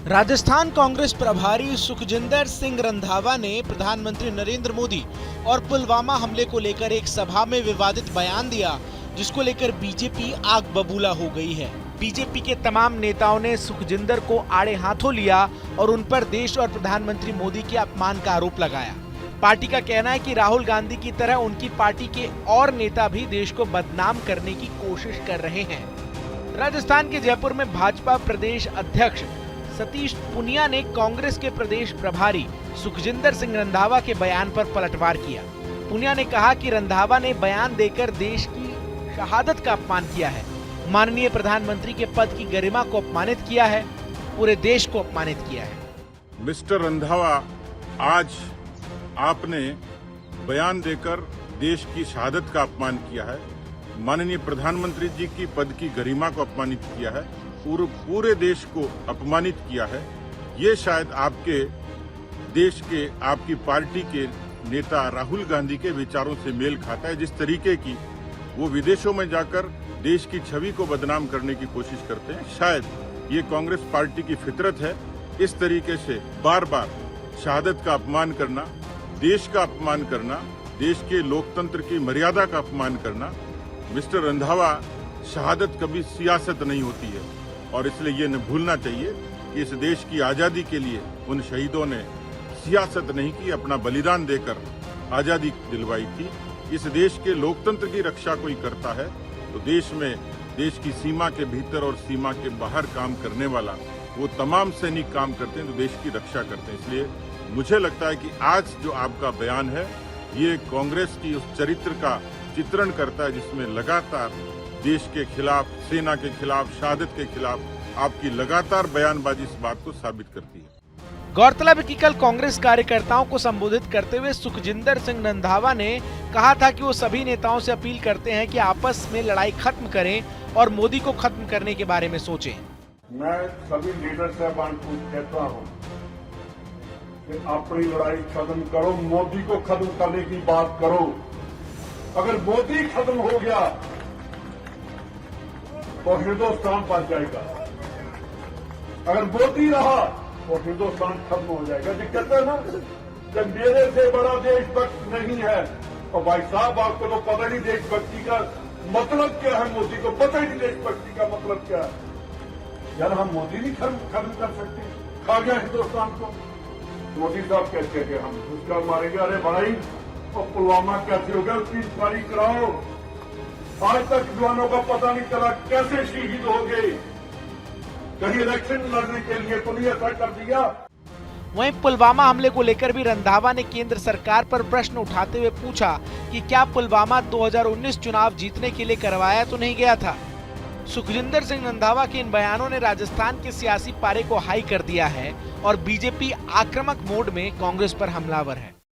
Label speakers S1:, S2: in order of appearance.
S1: राजस्थान कांग्रेस प्रभारी सुखजिंदर सिंह रंधावा ने प्रधानमंत्री नरेंद्र मोदी और पुलवामा हमले को लेकर एक सभा में विवादित बयान दिया, जिसको लेकर बीजेपी आग बबूला हो गई है। बीजेपी के तमाम नेताओं ने सुखजिंदर को आड़े हाथों लिया और उन पर देश और प्रधानमंत्री मोदी के अपमान का आरोप लगाया। पार्टी का कहना है कि राहुल गांधी की तरह उनकी पार्टी के और नेता भी देश को बदनाम करने की कोशिश कर रहे हैं। राजस्थान के जयपुर में भाजपा प्रदेश अध्यक्ष सतीश पुनिया ने कांग्रेस के प्रदेश प्रभारी सुखजिंदर सिंह रंधावा के बयान पर पलटवार किया। पुनिया ने कहा कि रंधावा ने बयान देकर देश की शहादत का अपमान किया है, माननीय प्रधानमंत्री के पद की गरिमा को अपमानित किया है, पूरे देश को अपमानित किया है।
S2: मिस्टर रंधावा, आज आपने बयान देकर देश की शहादत का अपमान किया है, माननीय प्रधानमंत्री जी की पद की गरिमा को अपमानित किया है, पूरे देश को अपमानित किया है। ये शायद आपके देश के, आपकी पार्टी के नेता राहुल गांधी के विचारों से मेल खाता है। जिस तरीके की वो विदेशों में जाकर देश की छवि को बदनाम करने की कोशिश करते हैं, शायद ये कांग्रेस पार्टी की फितरत है। इस तरीके से बार बार शहादत का अपमान करना, देश का अपमान करना, देश के लोकतंत्र की मर्यादा का अपमान करना। मिस्टर रंधावा, शहादत कभी सियासत नहीं होती है और इसलिए ये न भूलना चाहिए कि इस देश की आजादी के लिए उन शहीदों ने सियासत नहीं की, अपना बलिदान देकर आजादी दिलवाई थी। इस देश के लोकतंत्र की रक्षा कोई करता है तो देश में, देश की सीमा के भीतर और सीमा के बाहर काम करने वाला वो तमाम सैनिक काम करते हैं तो देश की रक्षा करते हैं। इसलिए मुझे लगता है कि आज जो आपका बयान है ये कांग्रेस की उस चरित्र का चित्रण करता है जिसमें लगातार देश के खिलाफ, सेना के खिलाफ, शहादत के खिलाफ आपकी लगातार बयानबाजी इस बात को साबित करती है।
S1: गौरतलब है कि कल कांग्रेस कार्यकर्ताओं को संबोधित करते हुए सुखजिंदर सिंह रंधावा ने कहा था कि वो सभी नेताओं से अपील करते हैं कि आपस में लड़ाई खत्म करें और मोदी को खत्म करने के बारे में सोचें।
S3: मैं सभी लीडर साहबान को कहता हूं कि अपनी लड़ाई खत्म करो, मोदी को खत्म करने की बात करो। अगर मोदी खत्म हो गया तो हिंदुस्तान बच जाएगा, अगर मोदी रहा तो हिंदुस्तान खत्म हो जाएगा। जी कहते हैं ना कि मेरे से बड़ा देशभक्त नहीं है, और भाई साहब आपको तो पता नहीं देशभक्ति का मतलब क्या है, मोदी को पता ही नहीं देशभक्ति का मतलब क्या है। यार हम मोदी नहीं खत्म कर सकते, खा गया हिंदुस्तान को। मोदी साहब कहते हैं कि हम उसका मारेंगे। अरे भाई, और पुलवामा कैसे हो गया उसकी इंक्वायरी कराओ। आज तक जवानों का पता नहीं चला कैसे शहीद हो गए, कहीं इलेक्शन लड़ने के लिए तो नहीं ऐसा कर दिया।
S1: वहीं पुलवामा हमले को लेकर भी रंधावा ने केंद्र सरकार पर प्रश्न उठाते हुए पूछा कि क्या पुलवामा 2019 चुनाव जीतने के लिए करवाया तो नहीं गया था। सुखजिंदर सिंह रंधावा के इन बयानों ने राजस्थान के सियासी पारे को हाई कर दिया है और बीजेपी आक्रामक मोड में कांग्रेस पर हमलावर है।